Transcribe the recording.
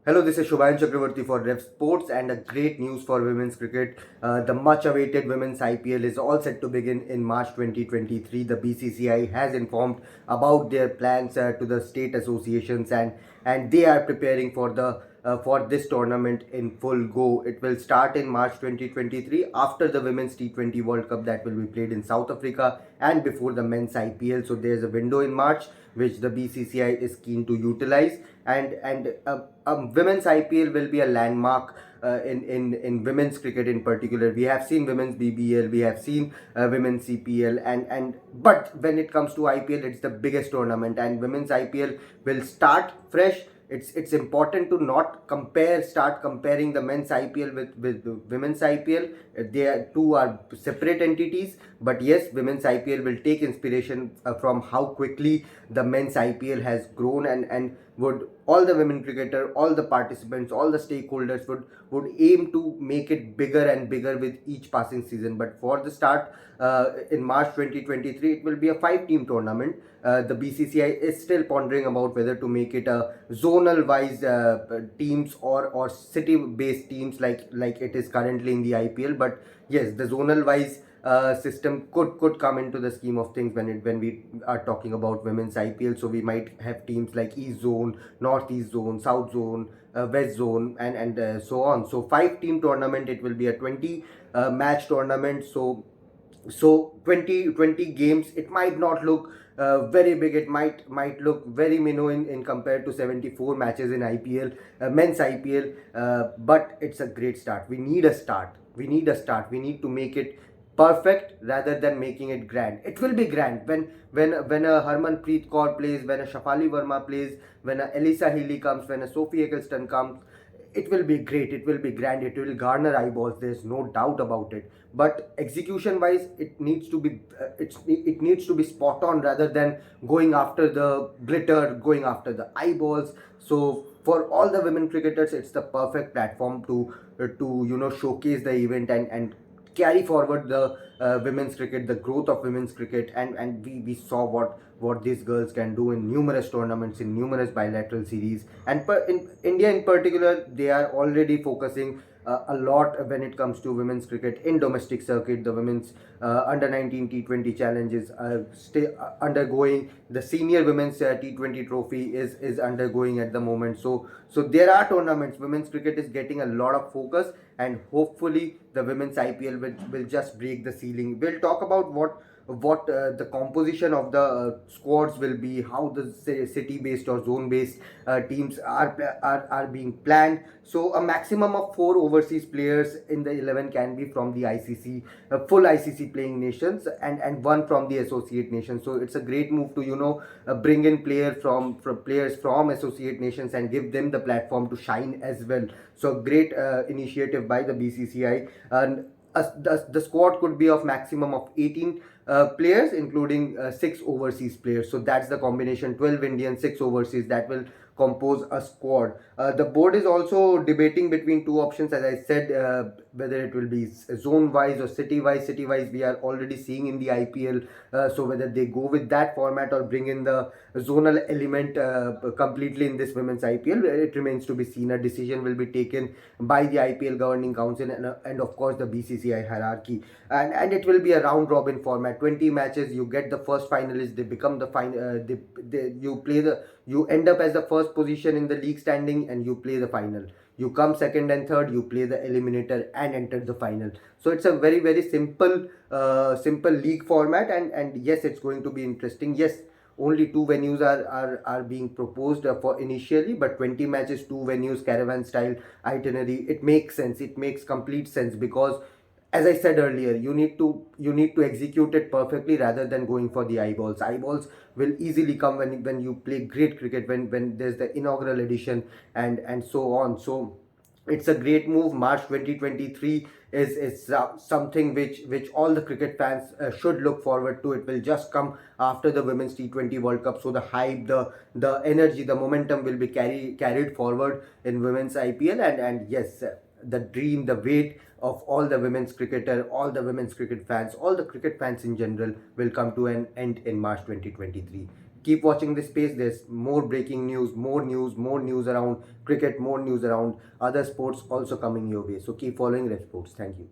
Hello, this is Shubhayan Chakravarti for Rev Sports, and a great news for women's cricket. The much awaited women's IPL is all set to begin in March 2023. The BCCI has informed about their plans to the state associations, and they are preparing for this tournament in full go. It will start in March 2023 after the Women's T20 World Cup that will be played in South Africa and before the men's IPL. So there's a window in March which the BCCI is keen to utilize, and women's IPL will be a landmark in women's cricket in particular. We have seen women's BBL, we have seen women's CPL, and but when it comes to IPL, it's the biggest tournament, and women's IPL will start fresh. It's important to not start comparing the men's IPL with the women's IPL. Two are separate entities, but yes, women's IPL will take inspiration from how quickly the men's IPL has grown, and would all the women cricketer, all the participants, all the stakeholders would aim to make it bigger and bigger with each passing season. But for the start, in March 2023, it will be a 5-team tournament. The BCCI is still pondering about whether to make it a zonal wise teams or city based teams like it is currently in the IPL. But yes, the zonal wise system could come into the scheme of things when we are talking about women's IPL. So we might have teams like East Zone, Northeast Zone, South Zone, West Zone, and so on. So 5-team tournament. It will be a 20 match tournament. So 20 games. It might not look very big. It might look very minnow in compared to 74 matches in IPL, men's IPL. But it's a great start. We need a start. We need to make it perfect rather than making it grand. It will be grand when a Harmanpreet Kaur plays, when a Shafali Verma plays, when a Elisa Healy comes, when a Sophie Eccleston comes. It will be great. It will be grand. It will garner eyeballs. There's no doubt about it. But execution wise, it needs to be spot on rather than going after the glitter, going after the eyeballs. So for all the women cricketers, it's the perfect platform to showcase the event and carry forward the women's cricket, the growth of women's cricket, and we saw what these girls can do in numerous tournaments, in numerous bilateral series, and in India in particular, they are already focusing a lot when it comes to women's cricket in domestic circuit. The women's under 19 T20 challenges are still undergoing. The senior women's T20 trophy is undergoing at the moment. So there are tournaments. Women's cricket is getting a lot of focus, and hopefully the women's IPL will just break the ceiling. We'll talk about what the composition of the squads will be, how the city based or zone based teams are being planned. So a maximum of 4 overseas players in the 11 can be from the ICC, full ICC playing nations, and one from the associate nations. So it's a great move to bring in players from associate nations and give them the platform to shine as well. So great initiative by the BCCI. And the squad could be of maximum of 18 players, including 6 overseas players. So that's the combination: 12 Indian, 6 overseas. That will compose a squad. The board is also debating between two options, as I said, whether it will be zone wise or city wise. City wise, we are already seeing in the IPL. So whether they go with that format or bring in the zonal element completely in this women's IPL, it remains to be seen. A decision will be taken by the IPL governing council and of course the BCCI hierarchy, and it will be a round robin format. 20 matches. You get the first finalists. They become the final. You play the. You end up as the first position in the league standing, and you play the final. You come second and third. You play the eliminator and enter the final. So it's a very simple simple league format, and yes, it's going to be interesting. Yes, only 2 venues are being proposed for initially, but 20 matches, 2 venues, caravan style itinerary. It makes sense. It makes complete sense because, as I said earlier, you need to execute it perfectly rather than going for the eyeballs. Eyeballs will easily come when you play great cricket, when there's the inaugural edition, and so on. So it's a great move. March 2023 is something which all the cricket fans should look forward to. It will just come after the women's T20 World Cup, so the hype, the energy, the momentum will be carried forward in women's IPL, and yes, the dream, the weight of all the women's cricketer, all the women's cricket fans, all the cricket fans in general will come to an end in March 2023. keep watching this space. There's more breaking news, more news around cricket, more news around other sports also coming your way. So keep following Ref Sports. Thank you.